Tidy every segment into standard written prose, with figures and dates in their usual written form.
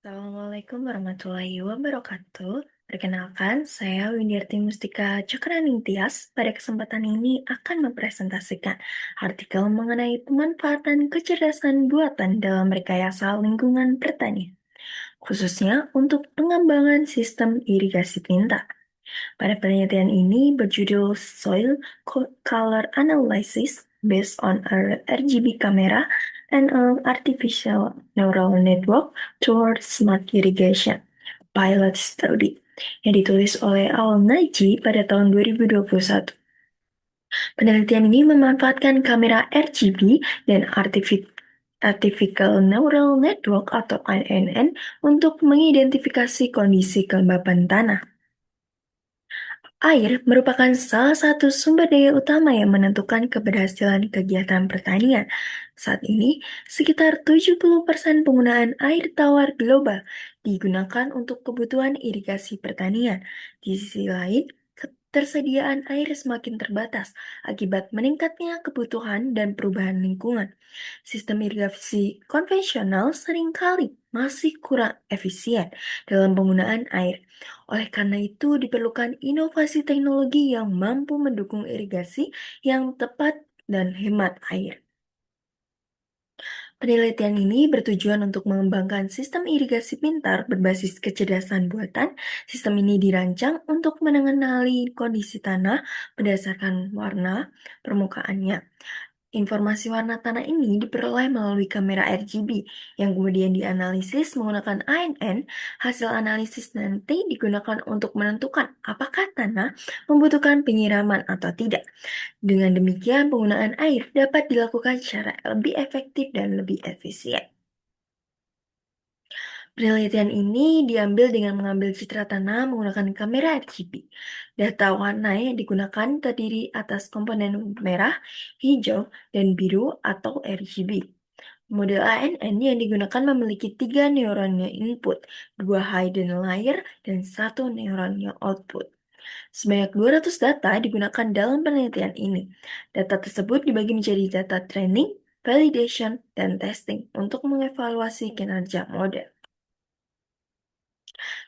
Assalamualaikum warahmatullahi wabarakatuh. Perkenalkan, saya Windarti Mustika Cakraningtyas. Pada kesempatan ini akan mempresentasikan artikel mengenai pemanfaatan kecerdasan buatan dalam rekayasa lingkungan pertanian, khususnya untuk pengembangan sistem irigasi pintar. Pada penelitian ini berjudul Soil Color Analysis based on a RGB camera and an artificial neural network towards smart irrigation pilot study yang ditulis oleh Al Naji pada tahun 2021. Penelitian ini memanfaatkan kamera RGB dan Artificial Neural Network atau ANN untuk mengidentifikasi kondisi kelembapan tanah. Air merupakan salah satu sumber daya utama yang menentukan keberhasilan kegiatan pertanian. Saat ini, sekitar 70% penggunaan air tawar global digunakan untuk kebutuhan irigasi pertanian. Di sisi lain, ketersediaan air semakin terbatas akibat meningkatnya kebutuhan dan perubahan lingkungan. Sistem irigasi konvensional seringkali masih kurang efisien dalam penggunaan air. Oleh karena itu, diperlukan inovasi teknologi yang mampu mendukung irigasi yang tepat dan hemat air. Penelitian ini bertujuan untuk mengembangkan sistem irigasi pintar berbasis kecerdasan buatan. Sistem ini dirancang untuk mengenali kondisi tanah berdasarkan warna permukaannya. Informasi warna tanah ini diperoleh melalui kamera RGB yang kemudian dianalisis menggunakan ANN. Hasil analisis nanti digunakan untuk menentukan apakah tanah membutuhkan penyiraman atau tidak. Dengan demikian, penggunaan air dapat dilakukan secara lebih efektif dan lebih efisien. Penelitian ini diambil dengan mengambil citra tanah menggunakan kamera RGB. Data warna yang digunakan terdiri atas komponen merah, hijau, dan biru atau RGB. Model ANN yang digunakan memiliki 3 neuronnya input, 2 hidden layer, dan 1 neuronnya output. Sebanyak 200 data digunakan dalam penelitian ini. Data tersebut dibagi menjadi data training, validation, dan testing untuk mengevaluasi kinerja model.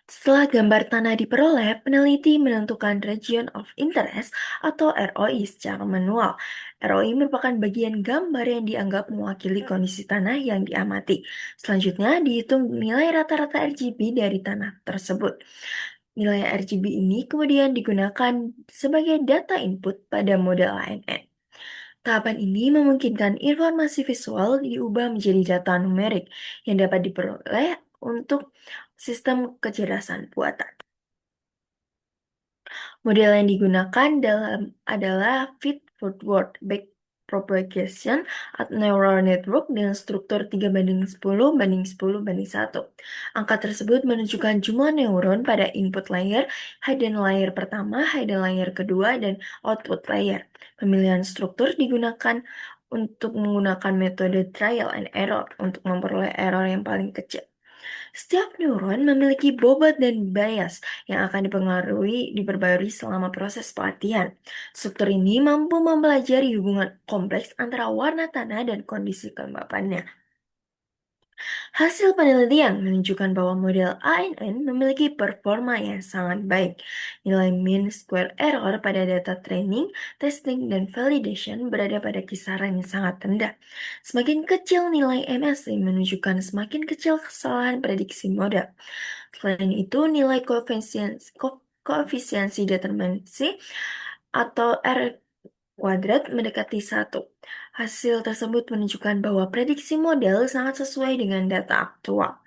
Setelah gambar tanah diperoleh, peneliti menentukan Region of Interest atau ROI secara manual. ROI merupakan bagian gambar yang dianggap mewakili kondisi tanah yang diamati. Selanjutnya, dihitung nilai rata-rata RGB dari tanah tersebut. Nilai RGB ini kemudian digunakan sebagai data input pada model ANN. Tahapan ini memungkinkan informasi visual diubah menjadi data numerik yang dapat diperoleh untuk sistem kecerdasan buatan. Model yang digunakan adalah feed-forward backpropagation atau neural network dengan struktur 3:10:10:1. Angka tersebut menunjukkan jumlah neuron pada input layer, hidden layer pertama, hidden layer kedua, dan output layer. Pemilihan struktur digunakan untuk menggunakan metode trial and error untuk memperoleh error yang paling kecil. Setiap neuron memiliki bobot dan bias yang akan diperbarui selama proses pelatihan. Struktur ini mampu mempelajari hubungan kompleks antara warna tanah dan kondisi kelembapannya. Hasil penelitian menunjukkan bahwa model ANN memiliki performa yang sangat baik. Nilai mean square error pada data training, testing, dan validation berada pada kisaran yang sangat rendah. Semakin kecil nilai MSI menunjukkan semakin kecil kesalahan prediksi model. Selain itu, nilai koefisiensi determinasi atau R kuadrat mendekati 1. Hasil tersebut menunjukkan bahwa prediksi model sangat sesuai dengan data aktual.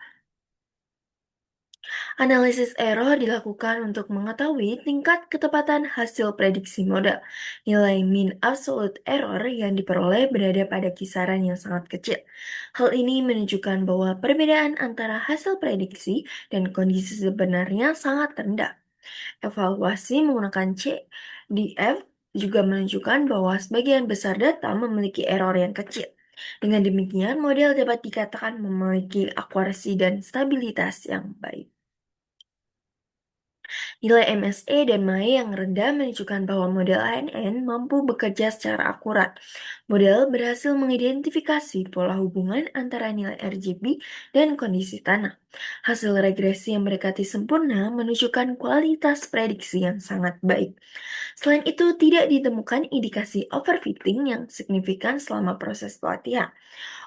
Analisis error dilakukan untuk mengetahui tingkat ketepatan hasil prediksi model. Nilai mean absolute error yang diperoleh berada pada kisaran yang sangat kecil. Hal ini menunjukkan bahwa perbedaan antara hasil prediksi dan kondisi sebenarnya sangat rendah. Evaluasi menggunakan CDF juga menunjukkan bahwa sebagian besar data memiliki error yang kecil. Dengan demikian, model dapat dikatakan memiliki akurasi dan stabilitas yang baik. Nilai MSE dan MAE yang rendah menunjukkan bahwa model ANN mampu bekerja secara akurat. Model berhasil mengidentifikasi pola hubungan antara nilai RGB dan kondisi tanah. Hasil regresi yang mendekati sempurna menunjukkan kualitas prediksi yang sangat baik. Selain itu, tidak ditemukan indikasi overfitting yang signifikan selama proses pelatihan.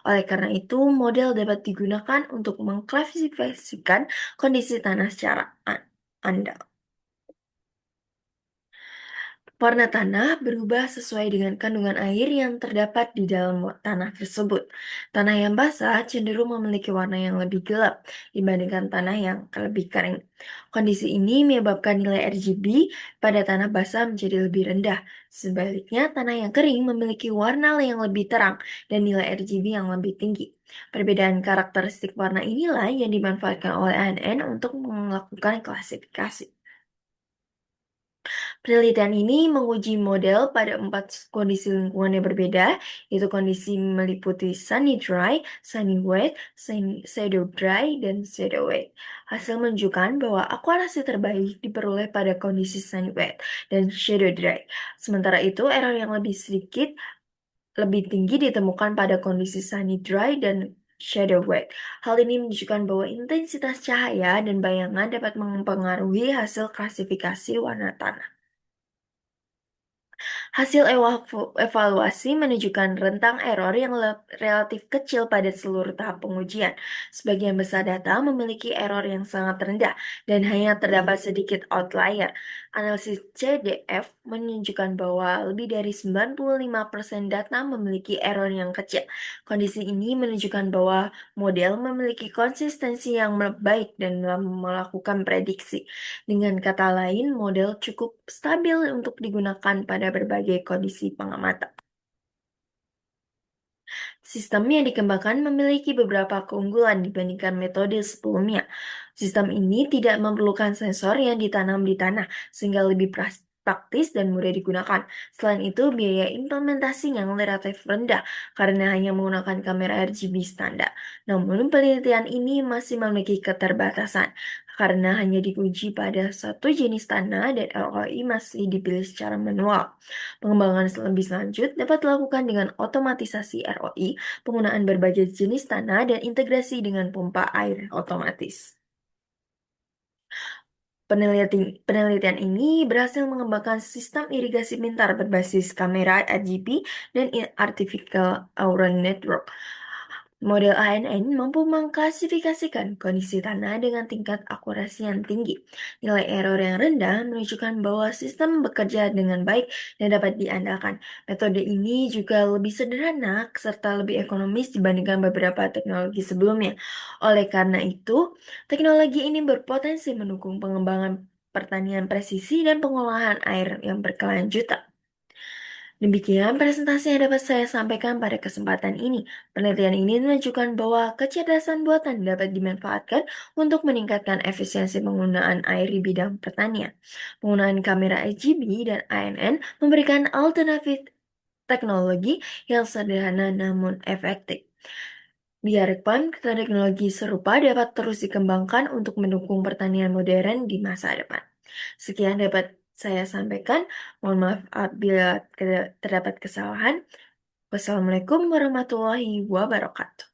Oleh karena itu, model dapat digunakan untuk mengklasifikasikan kondisi tanah secara andal. Warna tanah berubah sesuai dengan kandungan air yang terdapat di dalam tanah tersebut. Tanah yang basah cenderung memiliki warna yang lebih gelap dibandingkan tanah yang lebih kering. Kondisi ini menyebabkan nilai RGB pada tanah basah menjadi lebih rendah. Sebaliknya, tanah yang kering memiliki warna yang lebih terang dan nilai RGB yang lebih tinggi. Perbedaan karakteristik warna inilah yang dimanfaatkan oleh ANN untuk melakukan klasifikasi. Penelitian ini menguji model pada 4 kondisi lingkungan yang berbeda, yaitu kondisi meliputi sunny dry, sunny wet, shadow dry, dan shadow wet. Hasil menunjukkan bahwa akurasi terbaik diperoleh pada kondisi sunny wet dan shadow dry. Sementara itu, error yang lebih tinggi ditemukan pada kondisi sunny dry dan shadow wet. Hal ini menunjukkan bahwa intensitas cahaya dan bayangan dapat mempengaruhi hasil klasifikasi warna tanah. Hasil evaluasi menunjukkan rentang error yang relatif kecil pada seluruh tahap pengujian. Sebagian besar data memiliki error yang sangat rendah dan hanya terdapat sedikit outlier. Analisis CDF menunjukkan bahwa lebih dari 95% data memiliki error yang kecil. Kondisi ini menunjukkan bahwa model memiliki konsistensi yang baik dan melakukan prediksi. Dengan kata lain, model cukup stabil untuk digunakan pada berbagai kondisi pengamatan. Sistem yang dikembangkan memiliki beberapa keunggulan dibandingkan metode sebelumnya. Sistem ini tidak memerlukan sensor yang ditanam di tanah, sehingga lebih praktis dan mudah digunakan. Selain itu, biaya implementasi yang relatif rendah karena hanya menggunakan kamera RGB standar. Namun, penelitian ini masih memiliki keterbatasan karena hanya diuji pada satu jenis tanah dan ROI masih dipilih secara manual. Pengembangan lebih lanjut dapat dilakukan dengan otomatisasi ROI, penggunaan berbagai jenis tanah, dan integrasi dengan pompa air otomatis. Penelitian ini berhasil mengembangkan sistem irigasi pintar berbasis kamera RGB dan Artificial Neural Network. Model ANN mampu mengklasifikasikan kondisi tanah dengan tingkat akurasi yang tinggi. Nilai error yang rendah menunjukkan bahwa sistem bekerja dengan baik dan dapat diandalkan. Metode ini juga lebih sederhana serta lebih ekonomis dibandingkan beberapa teknologi sebelumnya. Oleh karena itu, teknologi ini berpotensi mendukung pengembangan pertanian presisi dan pengolahan air yang berkelanjutan. Demikian presentasi yang dapat saya sampaikan pada kesempatan ini. Penelitian ini menunjukkan bahwa kecerdasan buatan dapat dimanfaatkan untuk meningkatkan efisiensi penggunaan air di bidang pertanian. Penggunaan kamera RGB dan ANN memberikan alternatif teknologi yang sederhana namun efektif. Diharapkan teknologi serupa dapat terus dikembangkan untuk mendukung pertanian modern di masa depan. Sekian dapat saya sampaikan. Mohon maaf apabila terdapat kesalahan. Wassalamualaikum warahmatullahi wabarakatuh.